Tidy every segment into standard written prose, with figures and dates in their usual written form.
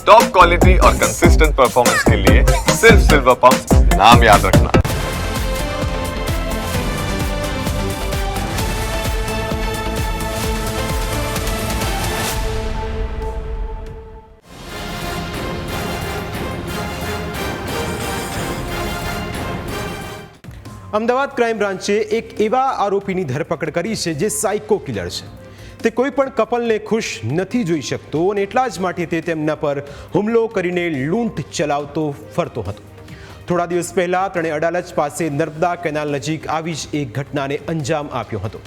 Top quality और consistent performance के लिए सिर्फ सिल्वर पंप नाम याद रखना। અમદાવાદ ક્રાઇમ બ્રાન્ચે એક એવા આરોપીની ધરપકડ કરી છે જે સાયકો કિલર છે। તે કોઈ પણ કપલને ખુશ નથી જોઈ શકતો અને એટલા જ માટે તે તેમના પર હુમલો કરીને લૂંટ ચલાવતો ફરતો હતો। થોડા દિવસ પહેલા તેણે અડાલજ પાસે નર્મદા કેનાલ નજીક આવી જ એક ઘટનાને અંજામ આપ્યો હતો,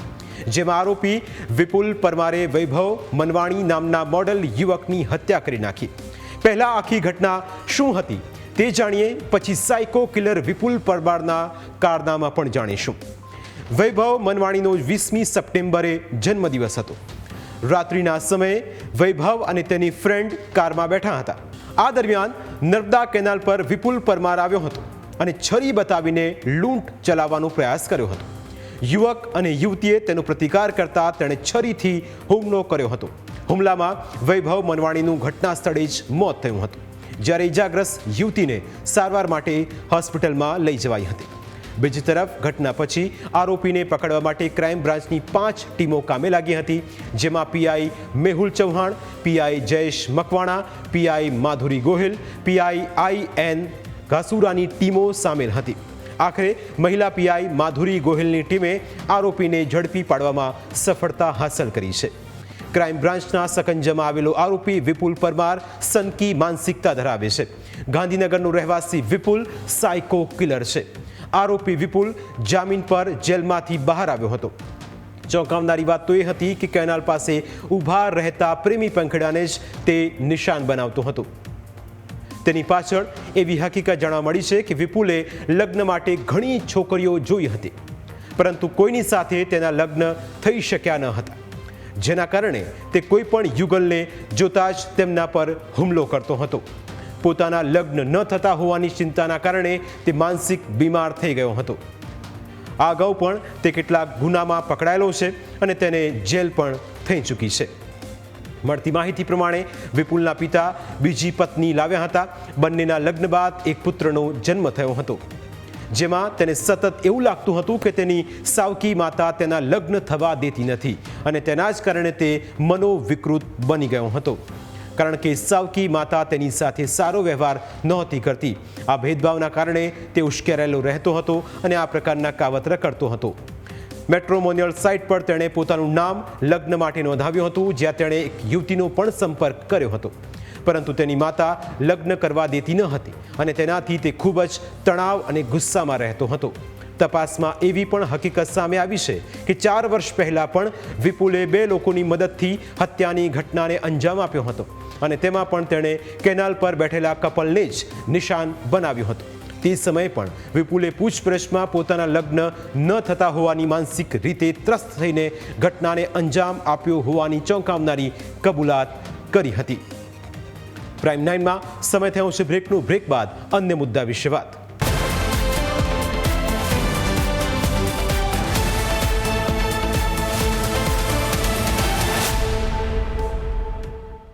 જેમાં આરોપી વિપુલ પરમારે વૈભવ મનવાણી નામના મોડલ યુવકની હત્યા કરી નાખી। પહેલા આખી ઘટના શું હતી તે જાણીએ, પછી સાયકો કિલર વિપુલ પરમારના કારનામા પણ જાણીશું। વૈભવ મનવાણીનો 20મી સપ્ટેમ્બરે જન્મદિવસ હતો। રાત્રિના સમયે વૈભવ અને તેની ફ્રેન્ડ કારમાં બેઠા હતા। આ દરમિયાન નર્મદા કેનાલ પર વિપુલ પરમાર આવ્યો હતો અને છરી બતાવીને લૂંટ ચલાવવાનો પ્રયાસ કર્યો હતો। યુવક અને યુવતીએ તેનો પ્રતિકાર કરતા તેણે છરીથી હુમલો કર્યો હતો। હુમલામાં વૈભવ મનવાણીનું ઘટના સ્થળે જ મોત થયું હતું, જ્યારે ઇજાગ્રસ્ત યુવતીને સારવાર માટે હોસ્પિટલમાં લઈ જવાઈ હતી। બીજી તરફ ઘટના પછી આરોપીને પકડવા માટે ક્રાઇમ બ્રાન્ચની 5 ટીમો કામે લાગી હતી, જેમાં PI Mehul Chauhan, PI Jayesh Makwana, PI Madhuri Gohil, PI I N. ઘાસુરાની ટીમો સામેલ હતી। આખરે મહિલા પીઆઈ માધુરી ગોહિલની ટીમે આરોપીને ઝડપી પાડવામાં સફળતા હાંસલ કરી છે। ક્રાઇમ બ્રાન્ચના સકંજામાં આવેલો આરોપી વિપુલ પરમાર સનકી માનસિકતા ધરાવે છે। ગાંધીનગરનો રહેવાસી વિપુલ સાયકો કિલર છે। આરોપી વિપુલ જામીન પર જેલમાંથી બહાર આવ્યો હતો। ચોંકાવનારી વાત તો એ હતી કે કેનાલ પાસે ઊભા રહેતા પ્રેમી પંખડાને જ તે નિશાન બનાવતો હતો। તેની પાછળ એવી હકીકત જાણવા મળી છે કે વિપુલે લગ્ન માટે ઘણી છોકરીઓ જોઈ હતી, પરંતુ કોઈની સાથે તેના લગ્ન થઈ શક્યા ન હતા, જેના કારણે તે કોઈ પણ યુગલને જોતા જ તેમના પર હુમલો કરતો હતો। પોતાના લગ્ન ન થતા હોવાની ચિંતાના કારણે તે માનસિક બીમાર થઈ ગયો હતો। આ અગાઉ પણ તે કેટલાક ગુનામાં પકડાયેલો છે અને તેને જેલ પણ થઈ ચૂકી છે। મળતી માહિતી પ્રમાણે વિપુલના પિતા બીજી પત્ની લાવ્યા હતા। બંનેના લગ્ન બાદ એક પુત્રનો જન્મ થયો હતો, જેમાં તેને સતત એવું લાગતું હતું કે તેની સાવકી માતા તેના લગ્ન થવા દેતી નથી અને તેના જ કારણે તે મનોવિકૃત બની ગયો હતો, કારણ કે સાવકી માતા તેની સાથે સારો વ્યવહાર નહોતી કરતી। આ ભેદભાવના કારણે તે ઉશ્કેરાયેલો રહેતો હતો અને આ પ્રકારના કાવતરા કરતો હતો। મેટ્રોમોનિયલ સાઇટ પર તેણે પોતાનું નામ લગ્ન માટે નોંધાવ્યું હતું, જ્યાં તેણે એક યુવતીનો પણ સંપર્ક કર્યો હતો, પરંતુ તેની માતા લગ્ન કરવા દેતી ન હતી અને તેનાથી તે ખૂબ જ તણાવ અને ગુસ્સામાં રહેતો હતો। તપાસમાં એવી પણ હકીકત સામે આવી છે કે 4 વર્ષ પહેલા પણ વિપુલે 2 લોકોની મદદથી હત્યાની ઘટનાને અંજામ આપ્યો હતો અને તેમાં પણ તેણે કેનાલ પર બેઠેલા કપલને જ નિશાન બનાવ્યું હતું। તે સમયે પણ વિપુલે પૂછપરછમાં પોતાના લગ્ન ન થતા હોવાની માનસિક રીતે ત્રસ્ત થઈને ઘટનાને અંજામ આપ્યો હોવાની ચોંકાવનારી કબૂલાત કરી હતી। પ્રાઇમ 9માં સમય થયો છે બ્રેકનો। બ્રેક બાદ અન્ય મુદ્દા વિશે વાત।